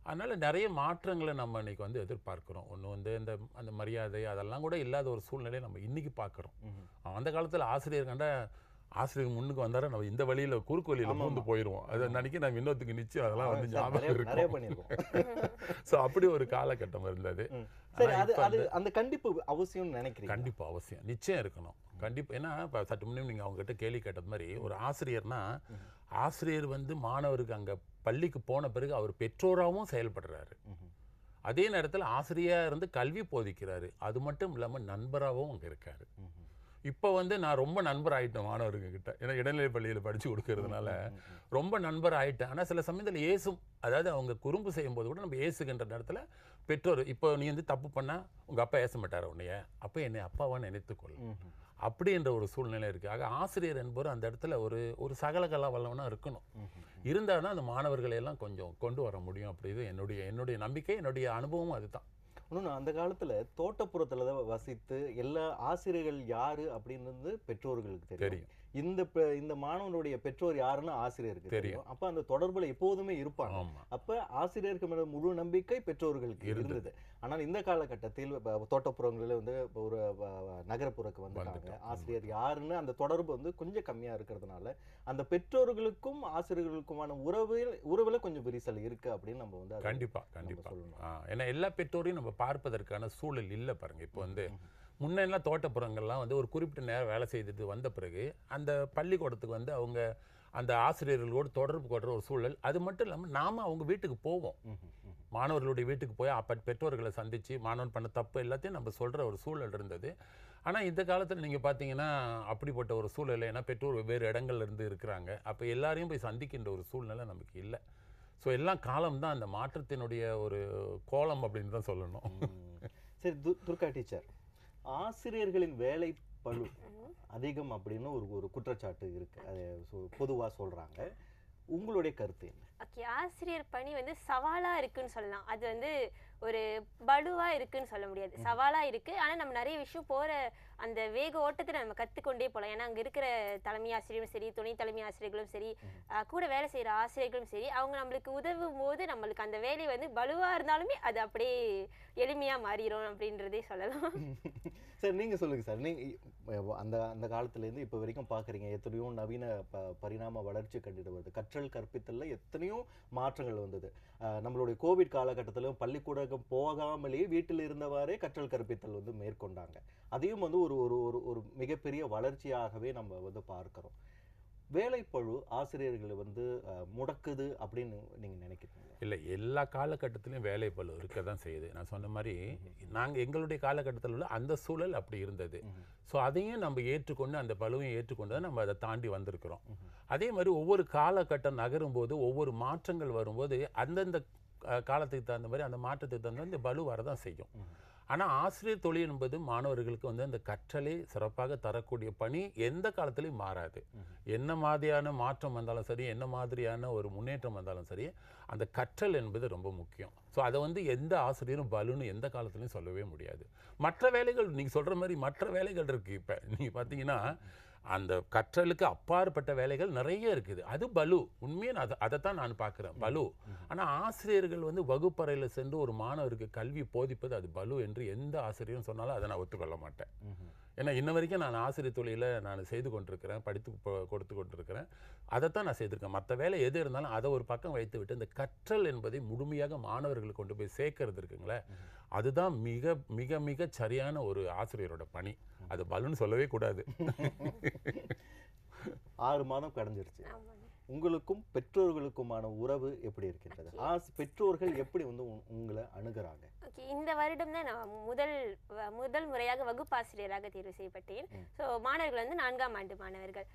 அதனால் நிறைய மாற்றங்களை நம்ம இன்னைக்கு வந்து எதிர்பார்க்குறோம். ஒன்று வந்து அந்த மரியாதை அதெல்லாம் கூட இல்லாத ஒரு சூழ்நிலையை நம்ம இன்னைக்கு பார்க்குறோம். அந்த காலத்தில் ஆசிரியர் கண்ட ஆசிரியர் முன்னுக்கு வந்தார நம்ம இந்த வழியில் குறுக்கு வழியில் பூந்து போயிடுவோம். அதை நினைக்க நம்ம இன்னொருத்துக்கு நிச்சயம் அதெல்லாம் வந்து ஞாபகம் இருக்கும். ஸோ அப்படி ஒரு காலகட்டம் இருந்தது. அந்த கண்டிப்பு அவசியம் நினைக்கிறேன். கண்டிப்பாக அவசியம், நிச்சயம் இருக்கணும். கண்டிப்பாக. ஏன்னா இப்போ சற்று முன்னே நீங்கள் அவங்ககிட்ட கேள்வி கேட்டது மாதிரி ஒரு ஆசிரியர்னா, ஆசிரியர் வந்து மாணவருக்கு அங்கே பள்ளிக்கு போன பிறகு அவர் பெற்றோராகவும் செயல்படுறாரு. அதே நேரத்தில் ஆசிரியராக இருந்து கல்வி போதிக்கிறாரு. அது மட்டும் இல்லாமல் நண்பராகவும் அங்கே இருக்காரு. இப்போ வந்து நான் ரொம்ப நண்பர் ஆகிட்டேன் மாணவர்கிட்ட. ஏன்னா இடைநிலை பள்ளியில் படித்து கொடுக்கறதுனால ரொம்ப நண்பர் ஆகிட்டேன். ஆனால் சில சமயத்தில் ஏசும், அதாவது அவங்க குறும்பு செய்யும்போது கூட நம்ம ஏசுகின்ற நேரத்தில் பெற்றோர், இப்போ நீ வந்து தப்பு பண்ணால் உங்கள் அப்பா ஏச மாட்டார் உன்னைய, அப்போ என்னை அப்பாவான்னு நினைத்துக்கொள் அப்படின்ற ஒரு சூழ்நிலை இருக்குது. ஆக ஆசிரியர் என்பவர் அந்த இடத்துல ஒரு சகலகலா வல்லவனாக இருக்கணும். இருந்தால் தான் அந்த மாணவர்களை எல்லாம் கொஞ்சம் கொண்டு வர முடியும். அப்படி இது என்னுடைய நம்பிக்கை, என்னுடைய அனுபவமும் அதுதான். இன்னொன்று, அந்த காலத்தில் தோட்டப்புறத்தில் தான் வசித்து எல்லா ஆசிரியர்கள் யார் அப்படின்றது பெற்றோர்களுக்கு தெரியும். இந்த மாணவனுடைய பெற்றோர் யாருன்னு ஆசிரியருக்கு தெரியும். அப்போ அந்த தொடர்பில் எப்போதுமே இருப்பாங்க. அப்போ ஆசிரியருக்கு மேலே முழு நம்பிக்கை பெற்றோர்களுக்கு இருந்தது. ஆனால் இந்த காலகட்டத்தில் தோட்டப்புறங்களில் வந்து ஒரு நகரப்புறக்கு வந்தாங்க, ஆசிரியர் யாருன்னு அந்த தொடர்பு வந்து கொஞ்சம் கம்மியாக இருக்கிறதுனால அந்த பெற்றோர்களுக்கும் ஆசிரியர்களுக்குமான உறவில் கொஞ்சம் விரிசல் இருக்கு அப்படின்னு நம்ம வந்து கண்டிப்பாக சொல்லணும். ஏன்னா எல்லா பெற்றோரையும் நம்ம பார்ப்பதற்கான சூழல் இல்லை பாருங்க. இப்போ வந்து முன்னெல்லாம் தோட்டப்புறங்கள்லாம் வந்து ஒரு குறிப்பிட்ட நேரம் வேலை செய்துட்டு வந்த பிறகு அந்த பள்ளிக்கூடத்துக்கு வந்து அவங்க அந்த ஆசிரியர்களோடு தொடர்பு கொள்கிற ஒரு சூழல். அது மட்டும் இல்லாமல் நாம் அவங்க வீட்டுக்கு போவோம், மாணவர்களுடைய வீட்டுக்கு போய் பெற்றோர்களை சந்தித்து மாணவன் பண்ண தப்பு எல்லாத்தையும் நம்ம சொல்கிற ஒரு சூழல் இருந்தது. ஆனால் இந்த காலத்தில் நீங்கள் பார்த்தீங்கன்னா அப்படிப்பட்ட ஒரு சூழல். ஏன்னா பெற்றோர் வெவ்வேறு இடங்கள்ல இருந்து இருக்கிறாங்க. அப்போ எல்லாரையும் போய் சந்திக்கின்ற ஒரு சூழ்நிலை நமக்கு இல்லை. ஸோ எல்லாம் காலம்தான் அந்த மாற்றத்தினுடைய ஒரு கோலம் அப்படின்னு தான் சொல்லணும். சரி துர்கா டீச்சர், ஆசிரியர்களின் வேலை பளு அதிகம் அப்படின்னு ஒரு குற்றச்சாட்டு இருக்கு, அது பொதுவாக சொல்றாங்க. உங்களுடைய கருத்து என்ன? ஓகே, ஆசிரியர் பணி வந்து சவாலா இருக்குன்னு சொல்லலாம். அது வந்து ஒரு பலுவா இருக்குன்னு சொல்ல முடியாது, சவாலா இருக்கு. ஆனா நம்ம நிறைய விஷயம் போற அந்த வேக ஓட்டத்தை நம்ம கத்துக்கொண்டே போகலாம். ஏன்னா அங்க இருக்கிற தலைமை ஆசிரியரும் சரி, துணை தலைமை ஆசிரியர்களும் சரி, கூட வேலை செய்யற ஆசிரியர்களும் சரி, அவங்க நம்மளுக்கு உதவும் போது நம்மளுக்கு அந்த வேலை வந்து பலுவா இருந்தாலுமே அது அப்படியே எளிமையா மாறிடும் அப்படின்றதே சொல்லலாம். சார் நீங்க சொல்லுங்க சார், நீங்க அந்த காலத்துலேருந்து இப்போ வரைக்கும் பார்க்குறீங்க, எத்தனையோ நவீன பரிணாம வளர்ச்சி கண்டுட்டு வருது. கற்றல் கற்பித்தலில் எத்தனையோ மாற்றங்கள் வந்தது. நம்மளுடைய கோவிட் காலகட்டத்திலும் பள்ளிக்கூடம் போகாமலேயே வீட்டில் இருந்தவாறே கற்றல் கற்பித்தல் வந்து மேற்கொண்டாங்க. அதையும் வந்து ஒரு மிகப்பெரிய வளர்ச்சியாகவே நம்ம வந்து பார்க்கிறோம். வேலைப்பழு ஆசிரியர்களை வந்து முடக்குது அப்படின்னு நீங்க நினைக்கிறீங்க? இல்லை, எல்லா காலகட்டத்திலையும் வேலைப்பழு இருக்க தான் செய்யுது. நான் சொன்ன மாதிரி நாங்கள் எங்களுடைய காலகட்டத்தில் உள்ள அந்த சூழல் அப்படி இருந்தது. ஸோ அதையும் நம்ம ஏற்றுக்கொண்டு அந்த பழுவையும் ஏற்றுக்கொண்டு தான் நம்ம அதை தாண்டி வந்திருக்கிறோம். அதே மாதிரி ஒவ்வொரு காலகட்டம் நகரும் போது ஒவ்வொரு மாற்றங்கள் வரும்போது அந்தந்த காலத்துக்கு தகுந்த மாதிரி அந்த மாற்றத்துக்கு தகுந்த இந்த பலு வரதான் செய்யும். ஆனால் ஆசிரியர் தொழில் என்பது மாணவர்களுக்கு வந்து அந்த கற்றலை சிறப்பாக தரக்கூடிய பணி எந்த காலத்திலையும் மாறாது. என்ன மாதிரியான மாற்றம் வந்தாலும் சரி, என்ன மாதிரியான ஒரு முன்னேற்றம் வந்தாலும் சரி, அந்த கற்றல் என்பது ரொம்ப முக்கியம். ஸோ அதை வந்து எந்த ஆசிரியரும் பலுன்னு எந்த காலத்துலையும் சொல்லவே முடியாது. மற்ற வேலைகள் நீங்கள் சொல்கிற மாதிரி மற்ற வேலைகள் இருக்குது. இப்போ நீங்கள் பார்த்தீங்கன்னா அந்த கற்றலுக்கு அப்பாற்பட்ட வேலைகள் நிறைய இருக்குது. அது பலு. உண்மையை அதைத்தான் நான் பார்க்குறேன், பலு. ஆனால் ஆசிரியர்கள் வந்து வகுப்பறையில் சென்று ஒரு மாணவருக்கு கல்வி போதிப்பது அது பலு என்று எந்த ஆசிரியரும் சொன்னாலும் அதை நான் ஒத்துக்கொள்ள மாட்டேன். ஏன்னா இன்ன வரைக்கும் நான் ஆசிரியர் தொழிலை நான் செய்து கொண்டிருக்கிறேன், படித்து கொடுத்து கொண்டிருக்கிறேன். அதைத்தான் நான் செய்திருக்கேன். மற்ற வேலை எது இருந்தாலும் அதை ஒரு பக்கம் வைத்து விட்டு இந்த கற்றல் என்பதை முழுமையாக மாணவர்களுக்கு கொண்டு போய் சேர்க்கறது இருக்குங்களே, அதுதான் மிக மிக மிக சரியான ஒரு ஆசிரியரோட பணி. அது பலூன்னு சொல்லவே கூடாது. 6 மாதம் கடந்துருச்சு. உங்களுக்கும் பெற்றோர்களுக்குமான உறவு எப்படி இருக்கின்றது? பெற்றோர்கள் எப்படி வந்து உங்களை அணுகுறாங்க? இந்த வருடம் தான் நான் முதல் முறையாக வகுப்பாசிரியராக தேர்வு செய்யப்பட்டேன். ஸோ மாணவர்கள் வந்து 4ஆம் ஆண்டு மாணவர்கள்.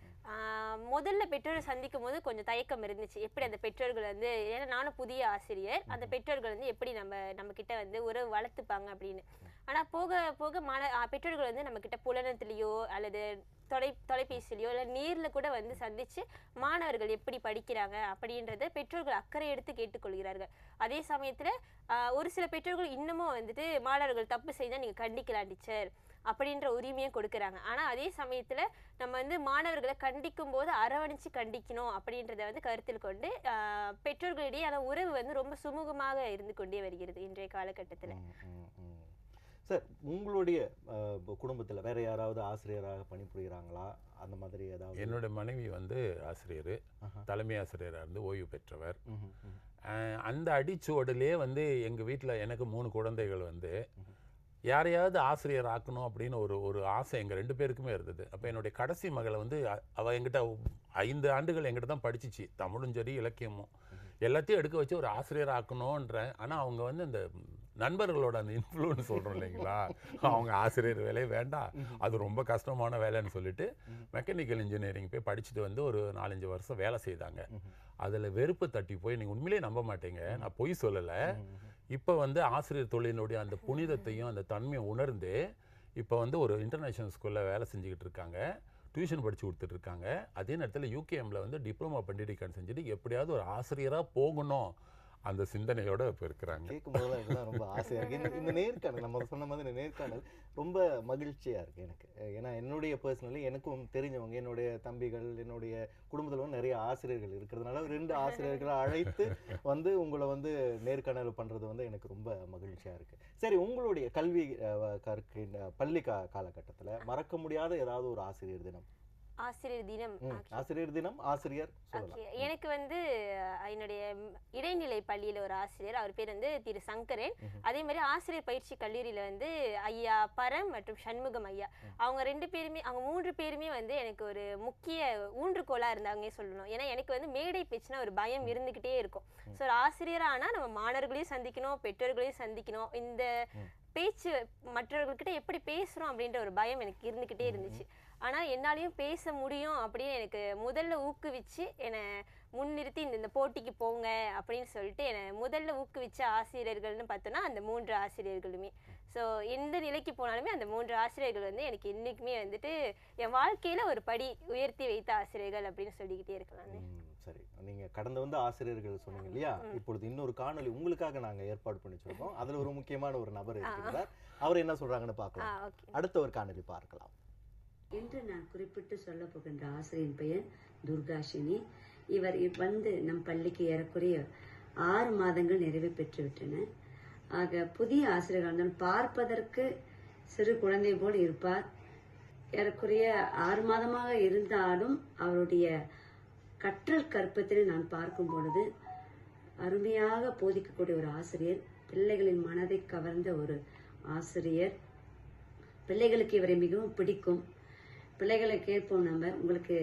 முதல்ல பெற்றோரை சந்திக்கும் போது கொஞ்சம் தயக்கம் இருந்துச்சு. எப்படி அந்த பெற்றோர்கள் வந்து, ஏன்னா நானும் புதிய ஆசிரியர், அந்த பெற்றோர்கள் வந்து எப்படி நம்ம கிட்ட வந்து உறவு வளர்த்துப்பாங்க அப்படின்னு. ஆனால் போக போக பெற்றோர்கள் வந்து நம்ம கிட்ட புலனத்திலேயோ அல்லது தொலைபேசியிலையோ இல்லை நேரில் கூட வந்து சந்தித்து மாணவர்கள் எப்படி படிக்கிறாங்க அப்படின்றத பெற்றோர்கள் அக்கறை எடுத்து கேட்டுக்கொள்கிறார்கள். அதே சமயத்தில் ஒரு சில பெற்றோர்கள் இன்னமும் வந்துட்டு மாணவர்கள் தப்பு செய்தால் நீங்கள் கண்டிக்கலாம் டீச்சர் அப்படின்ற உரிமையை கொடுக்குறாங்க. ஆனால் அதே சமயத்தில் நம்ம வந்து மாணவர்களை கண்டிக்கும் போது அரவணைச்சு கண்டிக்கணும் அப்படின்றத வந்து கருத்தில் கொண்டு பெற்றோர்களிடையே அந்த உறவு வந்து ரொம்ப சுமூகமாக இருந்து கொண்டே வருகிறது இன்றைய காலகட்டத்தில். சார், உங்களுடைய குடும்பத்தில் வேற யாராவது ஆசிரியராக பணிபுரிகிறாங்களா? அந்த மாதிரி ஏதாவது? என்னோட மனைவி வந்து ஆசிரியர், தலைமை ஆசிரியராக இருந்து ஓய்வு பெற்றவர். அந்த அடிச்சுவடிலே வந்து எங்கள் வீட்டில் எனக்கு 3 குழந்தைகள் வந்து யாரையாவது ஆசிரியர் ஆக்கணும் அப்படின்னு ஒரு ஆசை எங்கள் 2 பேருக்குமே இருந்தது. அப்போ என்னுடைய கடைசி மகளை வந்து அவள் எங்கிட்ட 5 ஆண்டுகள் எங்கிட்ட தான் படிச்சிச்சு, தமிழும் சரி இலக்கியமும் எல்லாத்தையும் எடுக்க வச்சு ஒரு ஆசிரியர் ஆக்கணுன்றேன். ஆனால் அவங்க வந்து இந்த நண்பர்களோட அந்த இன்ஃப்ளூயன்ஸ் சொல்கிறோம் இல்லைங்களா, அவங்க ஆசிரியர் வேலையே வேண்டாம், அது ரொம்ப கஷ்டமான வேலைன்னு சொல்லிட்டு மெக்கானிக்கல் இன்ஜினியரிங் போய் படிச்சுட்டு வந்து ஒரு 4-5 வருஷம் வேலை செய்தாங்க. அதில் வெறுப்பு தட்டி போய், நீங்கள் உண்மையிலே நம்ப மாட்டீங்க, நான் பொய் சொல்லலை, இப்போ வந்து ஆசிரியர் தொழிலினுடைய அந்த புனிதத்தையும் அந்த தன்மையை உணர்ந்து இப்போ வந்து ஒரு இன்டர்நேஷ்னல் ஸ்கூலில் வேலை செஞ்சுக்கிட்டு இருக்காங்க, டியூஷன் படித்து கொடுத்துட்ருக்காங்க. அதே நேரத்தில் யூகேஎம்மில் வந்து டிப்ளமோ பண்ணிட்டு செஞ்சுட்டு எப்படியாவது ஒரு ஆசிரியராக போகணும் அந்த சிந்தனையோட இப்போ இருக்கிறாங்க. கேட்கும்போது இதெல்லாம் ரொம்ப ஆசையாக இருக்குது. இந்த நேர்காணல் நம்ம சொன்ன மாதிரி நேர்காணல் ரொம்ப மகிழ்ச்சியாக இருக்குது எனக்கு. ஏன்னா என்னுடைய பர்சனலி எனக்கும் தெரிஞ்சவங்க, என்னுடைய தம்பிகள், என்னுடைய குடும்பத்தில் நிறைய ஆசிரியர்கள் இருக்கிறதுனால 2 ஆசிரியர்களை அழைத்து வந்து உங்களை வந்து நேர்காணல் பண்ணுறது வந்து எனக்கு ரொம்ப மகிழ்ச்சியாக இருக்குது. சரி, உங்களுடைய கல்வி பள்ளி காலகட்டத்தில் மறக்க முடியாத ஏதாவது ஒரு ஆசிரியர் தினம்? ஆசிரியர் எனக்கு வந்து என்னுடைய இடைநிலை பள்ளியில ஒரு ஆசிரியர், அவர் பேர் வந்து திரு சங்கரன். அதே மாதிரி ஆசிரியர் பயிற்சி கல்லூரியில வந்து ஐயா பரம் மற்றும் சண்முகம் ஐயா, அவங்க 3 பேருமே வந்து எனக்கு ஒரு முக்கிய ஊன்றுகோலா இருந்தாங்க சொல்லணும். ஏன்னா எனக்கு வந்து மேடை பேச்சுனா ஒரு பயம் இருந்துகிட்டே இருக்கும். ஸோ ஒரு ஆசிரியரா ஆனா நம்ம மாணவர்களையும் சந்திக்கணும், பெற்றோர்களையும் சந்திக்கணும், இந்த பேச்சு மற்றவர்கள்கிட்ட எப்படி பேசுறோம் அப்படின்ற ஒரு பயம் எனக்கு இருந்துகிட்டே இருந்துச்சு. ஆனால் என்னாலையும் பேச முடியும் அப்படின்னு எனக்கு முதல்ல ஊக்குவிச்சு என்னை முன்னிறுத்தி இந்த போட்டிக்கு போங்க அப்படின்னு சொல்லிட்டு என்னை முதல்ல ஊக்குவிச்ச ஆசிரியர்கள்னு பார்த்தோன்னா அந்த 3 ஆசிரியர்களுமே. ஸோ எந்த நிலைக்கு போனாலுமே அந்த 3 ஆசிரியர்கள் வந்து எனக்கு என்றைக்குமே வந்துட்டு என் வாழ்க்கையில் ஒரு படி உயர்த்தி வைத்த ஆசிரியர்கள் அப்படின்னு சொல்லிக்கிட்டே இருக்கலாம்னு. சரி, நீங்கள் கடந்த வந்து ஆசிரியர்கள் சொன்னீங்க இல்லையா, இப்பொழுது இன்னொரு காணொலி உங்களுக்காக நாங்கள் ஏற்பாடு பண்ணி வச்சிருக்கோம். அதில் ஒரு முக்கியமான ஒரு நபர் இருக்கிறார், அவர் என்ன சொல்கிறாங்கன்னு பார்க்கலாம். அடுத்த ஒரு காணொலி பார்க்கலாம். என்று நான் குறிப்பிட்டு சொல்ல போகின்ற ஆசிரியரின் பெயர் துர்காஷினி. இவர் வந்து நம் பள்ளிக்கு ஏறக்குறைய 6 மாதங்கள் நிறைவு பெற்றுவிட்டன. ஆக புதிய ஆசிரியர்கள் இருந்தாலும் பார்ப்பதற்கு சிறு குழந்தை போல் இருப்பார். ஏறக்குறைய 6 மாதமாக இருந்தாலும் அவருடைய கற்றல் கற்பத்தில் நான் பார்க்கும் பொழுது அருமையாக போதிக்கக்கூடிய ஒரு ஆசிரியர், பிள்ளைகளின் மனதை கவர்ந்த ஒரு ஆசிரியர். பிள்ளைகளுக்கு இவரை மிகவும் பிடிக்கும். பிள்ளைகளை கேட்போம், நம்ம உங்களுக்கு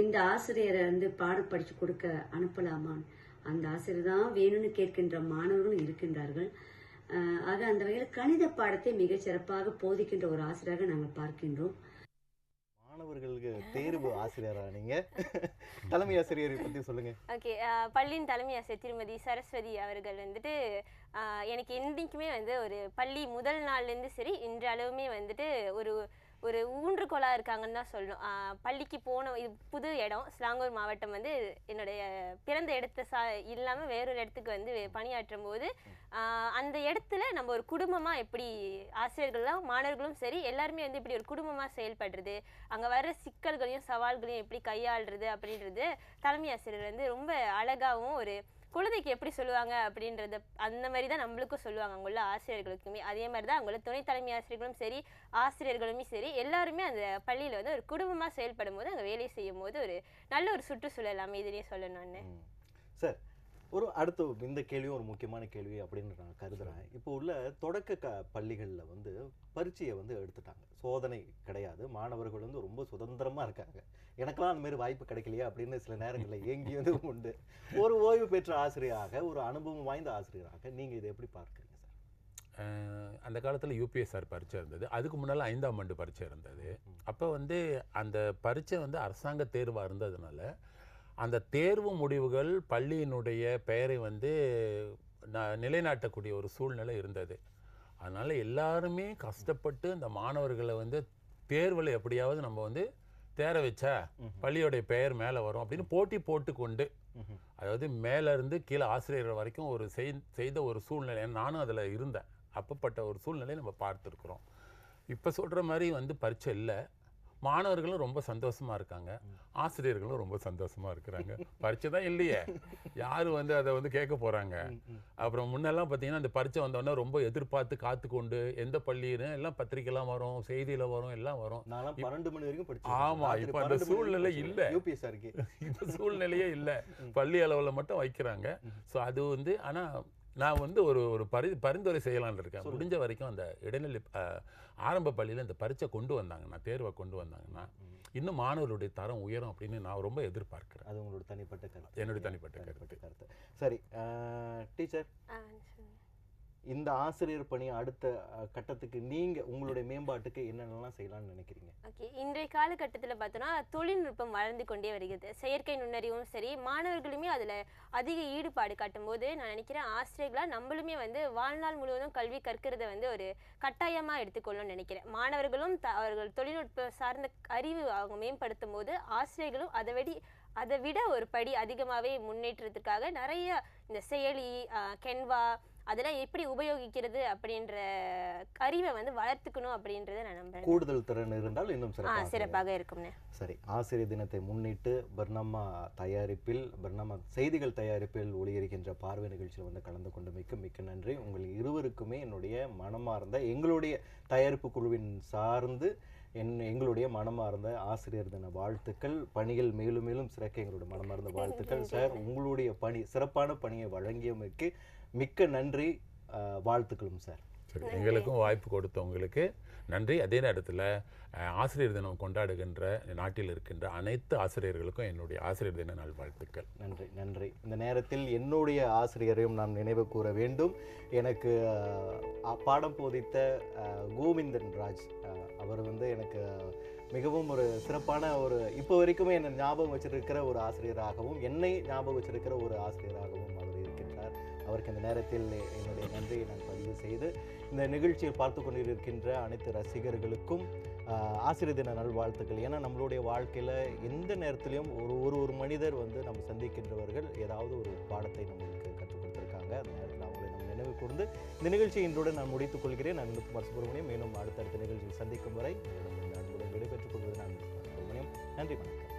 இந்த ஆசிரியரை வந்து பாடம் படித்து கொடுக்க அனுப்பலாமா, அந்த ஆசிரியர் தான் வேணும்னு கேட்கின்ற மாணவர்களும் இருக்கின்றார்கள். ஆக அந்த வகையில் கணித பாடத்தை மிகச் சிறப்பாக போதிக்கின்ற ஒரு ஆசிரியராக நாங்கள் பார்க்கின்றோம். மாணவர்களுக்கு தேர்வு ஆசிரியராக நீங்க தலைமை ஆசிரியரை பற்றி சொல்லுங்க. ஓகே, பள்ளியின் தலைமை ஆசிரியர் திருமதி சரஸ்வதி அவர்கள் வந்துட்டு எனக்கு என்றைக்குமே வந்து ஒரு பள்ளி முதல் நாள்லேருந்து சரி இன்றளவுமே வந்துட்டு ஒரு ஒரு ஊன்றுகோலா இருக்காங்கன்னு தான் சொல்லணும். பள்ளிக்கு போன இது புது இடம் ஸ்லாங்கூர் மாவட்டம் வந்து என்னுடைய பிறந்த இடத்த இல்லாமல் வேறொரு இடத்துக்கு வந்து பணியாற்றும் போது அந்த இடத்துல நம்ம ஒரு குடும்பமாக எப்படி ஆசிரியர்கள்லாம் மாணவர்களும் சரி எல்லாருமே வந்து இப்படி ஒரு குடும்பமாக செயல்படுறது, அங்கே வர சிக்கல்களையும் சவால்களையும் எப்படி கையாளுறது அப்படின்றது தலைமை ஆசிரியர் வந்து ரொம்ப அழகாகவும் ஒரு குழந்தைக்கு எப்படி சொல்லுவாங்க அப்படின்றத அந்த மாதிரி தான் நம்மளுக்கும் சொல்லுவாங்க அங்குள்ள ஆசிரியர்களுக்குமே. அதே மாதிரி தான் அங்குள்ள துணை தலைமை ஆசிரியர்களும் சரி ஆசிரியர்களுமே சரி எல்லாருமே அந்த பள்ளியில் வந்து ஒரு குடும்பமாக செயல்படும் போது அங்கே வேலை செய்யும் போது ஒரு நல்ல ஒரு சுற்றுச்சூழல் அமைதினே சொல்லணும்னு. சார், ஒரு அடுத்த இந்த கேள்வியும் ஒரு முக்கியமான கேள்வி அப்படின்னு நான் கருதுறேன். இப்போ உள்ள தொடக்க பள்ளிகளில் வந்து பரீட்சையை வந்து எடுத்துட்டாங்க, சோதனை கிடையாது, மாணவர்கள் வந்து ரொம்ப சுதந்திரமாக இருக்காங்க. எனக்கெல்லாம் அந்த மாதிரி வாய்ப்பு கிடைக்கலையா அப்படின்னு சில நேரங்களில் ஏங்கியது உண்டு. ஒரு ஓய்வு பெற்ற ஆசிரியராக, ஒரு அனுபவம் வாய்ந்த ஆசிரியராக நீங்கள் இதை எப்படி பார்க்குறீங்க சார்? அந்த காலத்தில் யூபிஎஸ்ஆர் பரீட்சை இருந்தது, அதுக்கு முன்னால் 5ஆம் ஆண்டு பரீட்சை இருந்தது. அப்போ வந்து அந்த பரீட்சை வந்து அரசாங்க தேர்வாக இருந்ததுனால அந்த தேர்வு முடிவுகள் பள்ளியினுடைய பெயரை வந்து நிலைநாட்டக்கூடிய ஒரு சூழ்நிலை இருந்தது. அதனால் எல்லாருமே கஷ்டப்பட்டு அந்த மாணவர்களை வந்து தேர்வில் எப்படியாவது நம்ம வந்து தேர வச்சா பள்ளியோடைய பெயர் மேலே வரும் அப்படின்னு போட்டி போட்டுக்கொண்டு, அதாவது மேலேருந்து கீழே ஆசிரியர்கள் வரைக்கும் ஒரு செய்த ஒரு சூழ்நிலை, நானும் அதில் இருந்தேன். அப்பப்பட்ட ஒரு சூழ்நிலையை நம்ம பார்த்துருக்குறோம். இப்போ சொல்கிற மாதிரி வந்து பரீட்சை இல்லை, மாணவர்களும் ரொம்ப சந்தோஷமாக இருக்காங்க, ஆசிரியர்களும் ரொம்ப சந்தோஷமாக இருக்கிறாங்க. பரீட்சை தான் இல்லையே, யார் வந்து அதை வந்து கேட்க போகிறாங்க. அப்புறம் முன்னெல்லாம் பார்த்தீங்கன்னா அந்த பரீட்சை வந்தோடனே ரொம்ப எதிர்பார்த்து காத்துக்கொண்டு எந்த பள்ளின்னு எல்லாம் பத்திரிக்கைலாம் வரும், செய்தியில் வரும், எல்லாம் வரும். 12 மணி வரைக்கும் படிச்சேன். ஆமாம், இப்போ அந்த சூழ்நிலை இல்லை, இந்த சூழ்நிலையே இல்லை, பள்ளி அளவில் மட்டும் வைக்கிறாங்க. ஸோ அது வந்து ஆனால் நான் வந்து ஒரு பரிந்துரை செய்யலான்னு இருக்கேன். முடிஞ்ச வரைக்கும் அந்த இடைநிலை ஆரம்ப பள்ளியில் இந்த பரீட்சை கொண்டு வந்தாங்கன்னா, தேர்வை கொண்டு வந்தாங்கன்னா இன்னும் மாணவர்களுடைய தரம் உயரும் அப்படின்னு நான் ரொம்ப எதிர்பார்க்கிறேன். அது உங்களோட தனிப்பட்ட கருத்து? என்னுடைய தனிப்பட்ட கருத்து. சரி டீச்சர், இந்த ஆசிரியர் பணி அடுத்த கட்டத்துக்கு நீங்க உங்களுடைய மேம்பாட்டுக்கு என்னென்னலாம் செய்யலாம்னு நினைக்கிறீங்க? ஓகே, இன்றைய காலகட்டத்தில் பார்த்தோன்னா தொழில்நுட்பம் வளர்ந்து கொண்டே வருகிறது. செயற்கை நுண்ணறிவும் சரி, மாணவர்களுமே அதில் அதிக ஈடுபாடு காட்டும் போது நான் நினைக்கிறேன் ஆசிரியர்களாக நம்மளுமே வந்து வாழ்நாள் முழுவதும் கல்வி கற்கிறத வந்து ஒரு கட்டாயமாக எடுத்துக்கொள்ளணும்னு நினைக்கிறேன். மாணவர்களும் அவர்கள் தொழில்நுட்பம் சார்ந்த அறிவு அவங்க மேம்படுத்தும் போது ஆசிரியர்களும் அதை விட ஒரு படி அதிகமாகவே முன்னேற்றத்துக்காக நிறைய இந்த செயலி, கென்வா அதெல்லாம் எப்படி உபயோகிக்கிறது அப்படின்ற அறிவை வந்து வளர்த்துக்கணும் அப்படின்றத நான் நம்புறேன். கூடுதல் திறன் இருந்தால் இன்னும் சிறப்பாக இருக்கும்னு. சரி, ஆசிரியர் தினத்தை முன்னிட்டு பர்ணம்மா செய்திகள் தயாரிப்பில் ஒளியிருக்கின்ற பார்வை நிகழ்ச்சியில் வந்து கலந்து கொண்டமைக்கு மிக்க நன்றி. உங்கள் இருவருக்குமே என்னுடைய மனமார்ந்த, எங்களுடைய தயாரிப்பு குழுவின் சார்ந்து எங்களுடைய மனமார்ந்த ஆசிரியர் தின வாழ்த்துக்கள். பணிகள் மேலும் மேலும் சிறக்க எங்களுடைய மனமார்ந்த வாழ்த்துக்கள். சார், உங்களுடைய சிறப்பான பணியை வழங்கியமைக்கு மிக்க நன்றி, வாழ்த்துக்களும் சார். சரி, எங்களுக்கும் வாய்ப்பு கொடுத்தவங்களுக்கு நன்றி. அதே நேரத்தில் ஆசிரியர் தினம் கொண்டாடுகின்ற நாட்டில் இருக்கின்ற அனைத்து ஆசிரியர்களுக்கும் என்னுடைய ஆசிரியர் தின நல்வாழ்த்துக்கள். நன்றி நன்றி. இந்த நேரத்தில் என்னுடைய ஆசிரியரையும் நான் நினைவு கூற வேண்டும். எனக்கு பாடம் போதித்த கோவிந்தன் ராஜ் அவர் வந்து எனக்கு மிகவும் ஒரு சிறப்பான இப்போ வரைக்குமே என்னை ஞாபகம் வச்சிருக்கிற ஒரு ஆசிரியராகவும், என்னை ஞாபகம் வச்சிருக்கிற ஒரு ஆசிரியராகவும் அவர் இருக்கின்றார். அவருக்கு இந்த நேரத்தில் என்னுடைய நன்றியை நான் பதிவு செய்து, இந்த நிகழ்ச்சியில் பார்த்து கொண்டிருக்கின்ற அனைத்து ரசிகர்களுக்கும் ஆசிரியர் தின நல்வாழ்த்துக்கள். ஏன்னா நம்மளுடைய வாழ்க்கையில் எந்த நேரத்திலையும் ஒரு மனிதர் வந்து நம்ம சந்திக்கின்றவர்கள் ஏதாவது ஒரு பாடத்தை நம்மளுக்கு கற்றுக் கொடுத்துருக்காங்க. அந்த நேரத்தில் அவங்களை நம்ம நினைவு கூர்ந்து இந்த நிகழ்ச்சியை இன்றுடன் நான் முடித்துக் கொள்கிறேன். நான் வினோத்குமார் சுப்பிரமணியம். மேலும் அடுத்தடுத்த நிகழ்ச்சியில் சந்திக்கும் வரை அன்புடன் விடைபெற்றுக் கொள்வது நான் சுப்பிரமணியம். நன்றி, வணக்கம்.